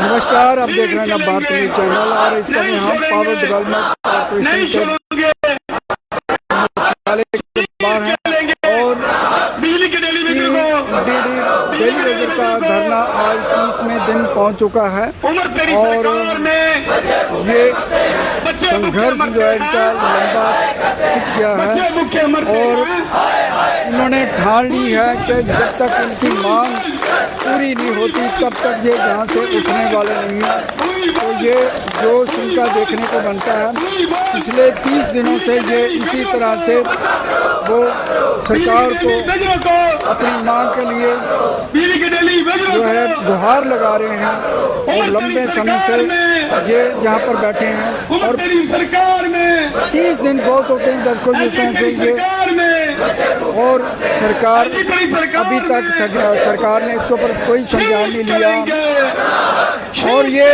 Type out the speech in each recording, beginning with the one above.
नमस्कार, आप देख रहे हैं भारत न्यूज चैनल और इस समय हम पावर डेवलपमेंट कॉर्पोरेशन के बाहर हैं और बिजली के डेली वेजर का धरना आज 30वें दिन पहुंच चुका है और ये संघर्ष जो है इनका लंबा खिंच गया है और उन्होंने ठान ली है कि जब तक उनकी मांग पूरी नहीं होती तब तक ये यहाँ से उठने वाले नहीं हैं। तो ये जोश उनका देखने को बनता है। पिछले 30 दिनों से ये इसी तरह से वो सरकार को अपनी मांग के लिए जो है गुहार लगा रहे हैं और लंबे समय से ये यहाँ पर बैठे हैं और 30 दिन बहुत होते हैं दर्शकों से ये और सरकार अभी तक सरकार ने इसके ऊपर कोई संज्ञान नहीं लिया और ये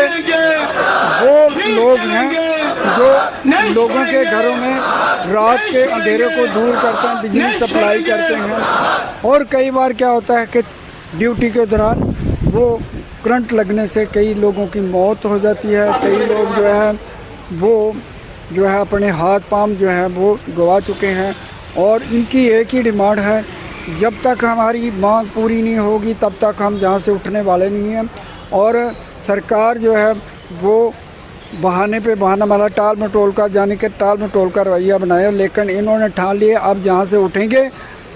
वो लोग हैं जो लोगों के घरों में रात के अंधेरे को दूर करते हैं, बिजली सप्लाई करते हैं और कई बार क्या होता है कि ड्यूटी के दौरान वो करंट लगने से कई लोगों की मौत हो जाती है। कई लोग जो है वो जो है अपने हाथ पांव जो है वो गवा चुके हैं और इनकी एक ही डिमांड है, जब तक हमारी मांग पूरी नहीं होगी तब तक हम यहाँ से उठने वाले नहीं हैं। और सरकार जो है वो बहाने पे बहाना मारा, टाल मटोल का जाने के टाल मटोल का रवैया बनाया, लेकिन इन्होंने ठान लिए अब जहाँ से उठेंगे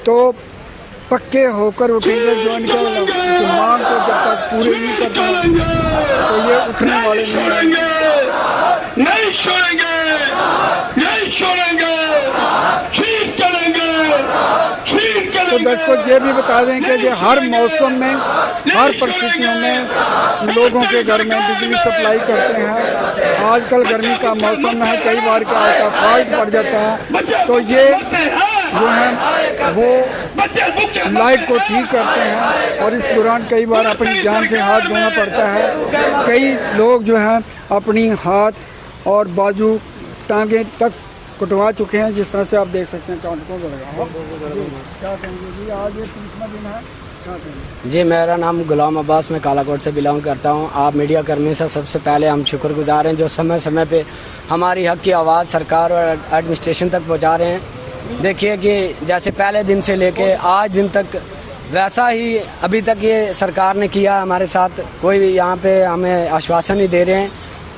तो पक्के होकर उठेंगे। जो इनका मांग को जब तक पूरी नहीं करते तो ये उठने वाले नहीं छोड़ेंगे, नहीं छोड़ेंगे, ठीक करेंगे। तो दर्शकों ये भी बता दें कि ये हर मौसम में हर परिस्थितियों में लोगों के घर में बिजली सप्लाई करते हैं। आजकल गर्मी का मौसम है, कई बार क्या होता है फॉल्ट पड़ जाता है, तो ये जो है वो लाइट को ठीक करते हैं और इस दौरान कई बार अपनी जान से हाथ धोना पड़ता है। कई लोग जो हैं अपनी हाथ और बाजू टांगे तक कटवा चुके हैं, जिस तरह से आप देख सकते हैं। क्या कहेंगे जी, आज ये 30वां दिन है, क्या कहेंगे? जी, मेरा नाम गुलाम अब्बास, मैं कालाकोट से बिलोंग करता हूं। आप मीडिया कर्मी से सबसे पहले हम शुक्रगुजार हैं जो समय समय पे हमारी हक की आवाज़ सरकार और एडमिनिस्ट्रेशन तक पहुंचा रहे हैं। देखिए कि जैसे पहले दिन से लेके आज दिन तक वैसा ही अभी तक ये सरकार ने किया हमारे साथ। कोई यहाँ पे हमें आश्वासन नहीं दे रहे हैं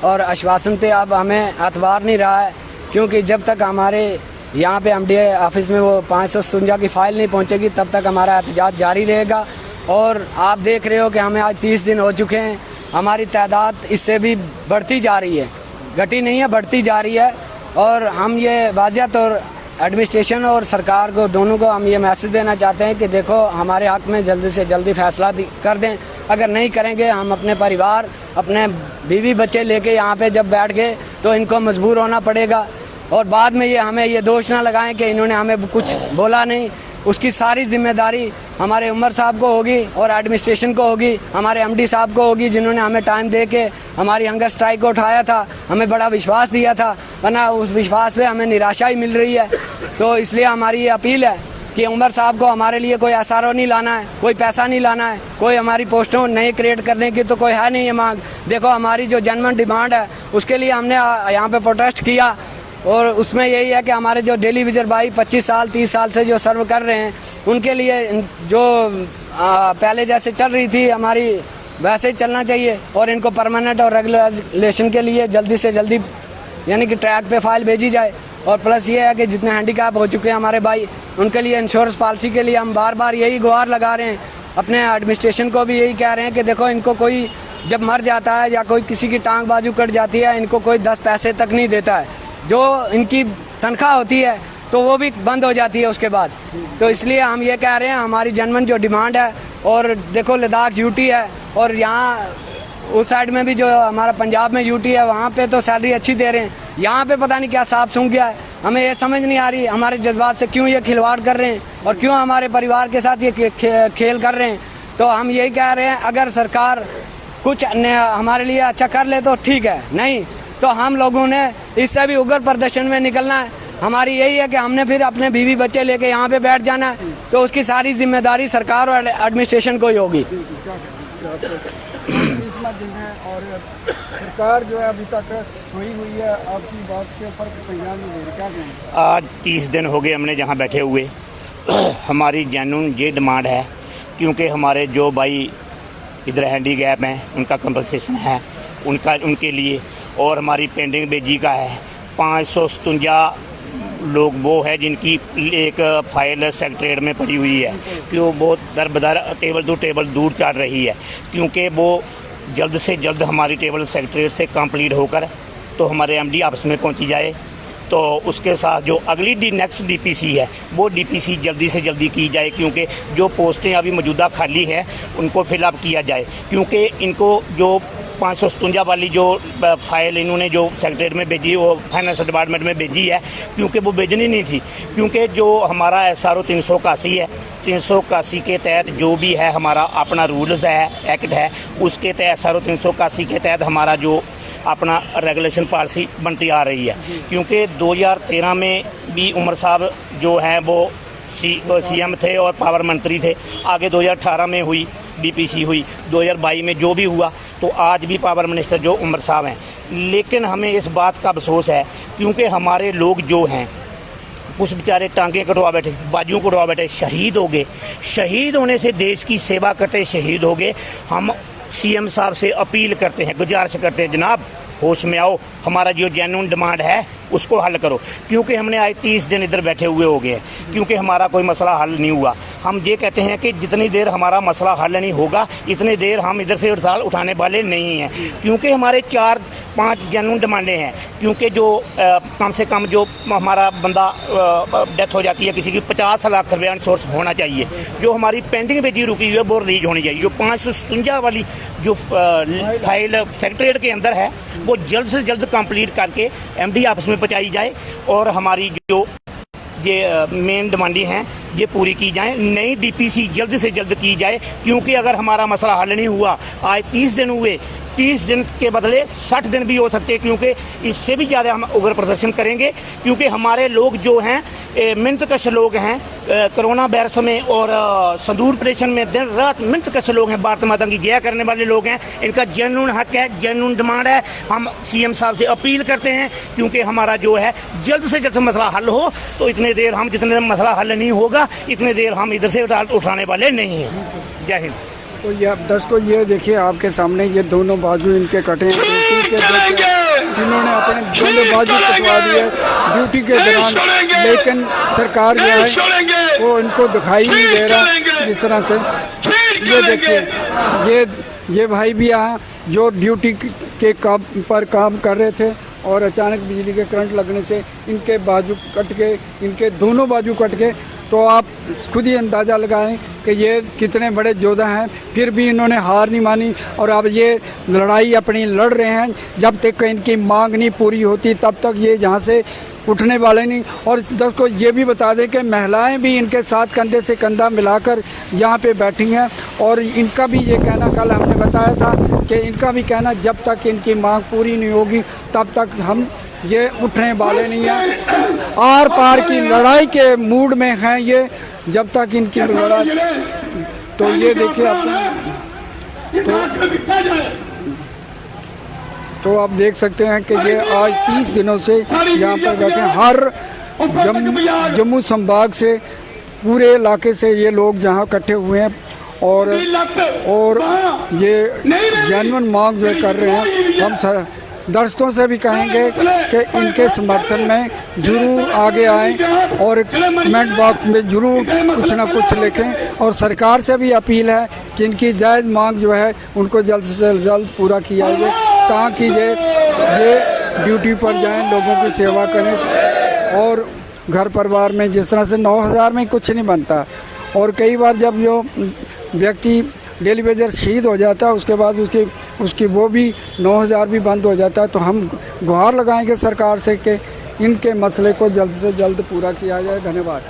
और आश्वासन पे अब हमें एतबार नहीं रहा है, क्योंकि जब तक हमारे यहाँ पे एमडीए ऑफिस में वो 557 की फ़ाइल नहीं पहुँचेगी तब तक हमारा एहतजाज जारी रहेगा। और आप देख रहे हो कि हमें आज 30 दिन हो चुके हैं, हमारी तादाद इससे भी बढ़ती जा रही है, घटी नहीं है, बढ़ती जा रही है। और हम ये वाज़ह तौर एडमिनिस्ट्रेशन और सरकार को दोनों को हम ये मैसेज देना चाहते हैं कि देखो हमारे हक़ में जल्दी से जल्दी फैसला कर दें। अगर नहीं करेंगे हम अपने परिवार, अपने बीवी बच्चे लेके यहाँ पे जब बैठ गए तो इनको मजबूर होना पड़ेगा। और बाद में ये हमें ये दोष ना लगाएं कि इन्होंने हमें कुछ बोला नहीं, उसकी सारी जिम्मेदारी हमारे उमर साहब को होगी और एडमिनिस्ट्रेशन को होगी, हमारे एमडी साहब को होगी, जिन्होंने हमें टाइम दे के हमारी हंगर स्ट्राइक को उठाया था, हमें बड़ा विश्वास दिया था, वरना उस विश्वास पे हमें निराशा ही मिल रही है। तो इसलिए हमारी ये अपील है कि उमर साहब को हमारे लिए कोई एसआरओ नहीं लाना है, कोई पैसा नहीं लाना है, कोई हमारी पोस्टों नई क्रिएट करने की तो कोई है नहीं है मांग। देखो हमारी जो जनमन डिमांड है उसके लिए हमने यहाँ पे प्रोटेस्ट किया और उसमें यही है कि हमारे जो डेली विजर भाई 25 साल 30 साल से जो सर्व कर रहे हैं उनके लिए जो पहले जैसे चल रही थी हमारी वैसे ही चलना चाहिए और इनको परमानेंट और रेगुलेशन के लिए जल्दी से जल्दी यानी कि ट्रैक पे फाइल भेजी जाए। और प्लस ये है कि जितने हैंडीकैप हो चुके हैं हमारे भाई उनके लिए इंश्योरेंस पॉलिसी के लिए हम बार बार यही गुहार लगा रहे हैं, अपने एडमिनिस्ट्रेशन को भी यही कह रहे हैं कि देखो इनको कोई जब मर जाता है या कोई किसी की टांग बाजू कट जाती है इनको कोई 10 पैसे तक नहीं देता है, जो इनकी तनख्वाह होती है तो वो भी बंद हो जाती है उसके बाद। तो इसलिए हम ये कह रहे हैं हमारी जनमन जो डिमांड है, और देखो लद्दाख यूटी है और यहाँ उस साइड में भी जो हमारा पंजाब में यूटी है वहाँ पे तो सैलरी अच्छी दे रहे हैं, यहाँ पे पता नहीं क्या सांप सूंघ गया है। हमें ये समझ नहीं आ रही हमारे जज्बात से क्यों ये खिलवाड़ कर रहे हैं और क्यों हमारे परिवार के साथ ये खेल कर रहे हैं। तो हम यही कह रहे हैं अगर सरकार कुछ हमारे लिए अच्छा कर ले तो ठीक है, नहीं तो हम लोगों ने इससे भी उग्र प्रदर्शन में निकलना है। हमारी यही है कि हमने फिर अपने बीवी बच्चे लेके यहाँ पे बैठ जाना है, तो उसकी सारी जिम्मेदारी सरकार और एडमिनिस्ट्रेशन को ही होगी। 15वां दिन है और सरकार जो है अभी तक सोई हुई है। आपकी बात के ऊपर संज्ञान में ले रही, क्या कहेंगे? आज 30 दिन हो गए हमने जहाँ बैठे हुए। हमारी जेन्युइन ये डिमांड है, क्योंकि हमारे जो भाई इधर हैंडीकैप हैं उनका कंपनसेशन है उनके लिए, और हमारी पेंडिंग बेजी का है 557 लोग वो है जिनकी एक फाइल सेक्रेटरीट में पड़ी हुई है कि वो बहुत दर बदर टेबल टू टेबल दूर चल रही है, क्योंकि वो जल्द से जल्द हमारी टेबल सेक्रेटरीट से कंप्लीट होकर तो हमारे एमडी ऑफिस में पहुंची जाए। तो उसके साथ जो अगली नेक्स्ट डीपीसी है वो डीपीसी जल्दी से जल्दी की जाए, क्योंकि जो पोस्टें अभी मौजूदा खाली है उनको फिलअप किया जाए, क्योंकि इनको जो 557 वाली जो फाइल इन्होंने जो सेक्रेटरीट में भेजी वो फाइनेंस डिपार्टमेंट में भेजी है, क्योंकि वो भेजनी नहीं थी, क्योंकि जो हमारा SRO 381 है 381 के तहत जो भी है हमारा अपना रूल्स है एक्ट है, उसके तहत SRO 381 के तहत हमारा जो अपना रेगुलेशन पॉलिसी बनती आ रही है। क्योंकि 2013 में भी उमर साहब जो हैं वो CM थे और पावर मंत्री थे, आगे 2018 में हुई DPC हुई, 2022 में जो भी हुआ, तो आज भी पावर मिनिस्टर जो उमर साहब हैं। लेकिन हमें इस बात का अफसोस है, क्योंकि हमारे लोग जो हैं कुछ बेचारे टांगे कटवा बैठे, बाजू कटवा बैठे, शहीद हो गए। शहीद होने से देश की सेवा करते शहीद हो गए। हम CM साहब से अपील करते हैं, गुजारिश करते हैं, जनाब होश में आओ, हमारा जो जेन्युइन डिमांड है उसको हल करो, क्योंकि हमने आज 30 दिन इधर बैठे हुए हो गए, क्योंकि हमारा कोई मसला हल नहीं हुआ। हम ये कहते हैं कि जितनी देर हमारा मसला हल नहीं होगा इतनी देर हम इधर से हड़ताल उठाने वाले नहीं हैं, क्योंकि हमारे 4-5 जेन्युइन डिमांडें हैं। क्योंकि जो कम से कम जो हमारा बंदा डेथ हो जाती है किसी की 50 लाख रुपया इंश्योरेंस होना चाहिए, जो हमारी पेंडिंग पे जी रुकी हुई है वो रिलीज होनी चाहिए, जो 557 वाली जो फाइल सेक्रेटरीट के अंदर है वो जल्द से जल्द कंप्लीट करके MD ऑफिस में पहुंचाई जाए, और हमारी जो ये मेन डिमांडें हैं ये पूरी की जाए। नई DPC जल्द से जल्द की जाए, क्योंकि अगर हमारा मसला हल नहीं हुआ, आज 30 दिन हुए, 30 दिन के बदले 60 दिन भी हो सकते हैं, क्योंकि इससे भी ज़्यादा हम उग्र प्रदर्शन करेंगे। क्योंकि हमारे लोग जो हैं मिनतकश लोग हैं, कोरोना वायरस में और संदूर ऑपरेशन में दिन रात मिनतकश लोग हैं, भारत माता की जय करने वाले लोग हैं। इनका जेन्युइन हक है, जेन्युइन डिमांड है। हम CM साहब से अपील करते हैं, क्योंकि हमारा जो है जल्द से जल्द मसला हल हो, तो इतने देर हम जितने मसला हल नहीं होगा इतने देर हम इधर से उठाने वाले नहीं हैं। जय हिंद। तो ये दोस्तों ये देखिए आपके सामने ये दोनों बाजू इनके कटे हैं, इन्होंने अपने दोनों बाजू कटवा दिए ड्यूटी के दौरान, लेकिन सरकार जो है वो इनको दिखाई नहीं दे रहा इस तरह से। ये देखिए ये भाई भी यहाँ जो ड्यूटी के पर काम कर रहे थे और अचानक बिजली के करंट लगने से इनके बाजू कट के, इनके दोनों बाजू कट के। तो आप खुद ही अंदाज़ा लगाएं कि ये कितने बड़े योद्धा हैं, फिर भी इन्होंने हार नहीं मानी और अब ये लड़ाई अपनी लड़ रहे हैं। जब तक इनकी मांग नहीं पूरी होती तब तक ये यहाँ से उठने वाले नहीं। और दोस्तों ये भी बता दें कि महिलाएं भी इनके साथ कंधे से कंधा मिलाकर यहाँ पे बैठी हैं, और इनका भी ये कहना, कल हमने बताया था कि इनका भी कहना, जब तक इनकी मांग पूरी नहीं होगी तब तक हम ये उठने वाले नहीं हैं। आर पार की लड़ाई के मूड में हैं ये, जब तक इनकी लड़ाई। तो ये देखिए आप, तो आप देख सकते हैं कि ये आज 30 दिनों से यहाँ पर बैठे हैं। हर जम्मू संभाग से, पूरे इलाके से ये लोग जहाँ इकट्ठे हुए हैं और ये जेन्युइन मांग जो कर रहे हैं। हम दर्शकों से भी कहेंगे कि इनके समर्थन में जरूर आगे आएं और कमेंट बॉक्स में जरूर कुछ ना कुछ लिखें, और सरकार से भी अपील है कि इनकी जायज़ मांग जो है उनको जल्द से जल्द पूरा किया जाए, ताकि ये ड्यूटी पर जाएं, लोगों की सेवा करें। और घर परिवार में जिस तरह से 9,000 में कुछ नहीं बनता, और कई बार जब जो व्यक्ति डेली वेजर शहीद हो जाता है उसके बाद उसकी वो भी 9,000 भी बंद हो जाता है। तो हम गुहार लगाएंगे सरकार से कि इनके मसले को जल्द से जल्द पूरा किया जाए। धन्यवाद।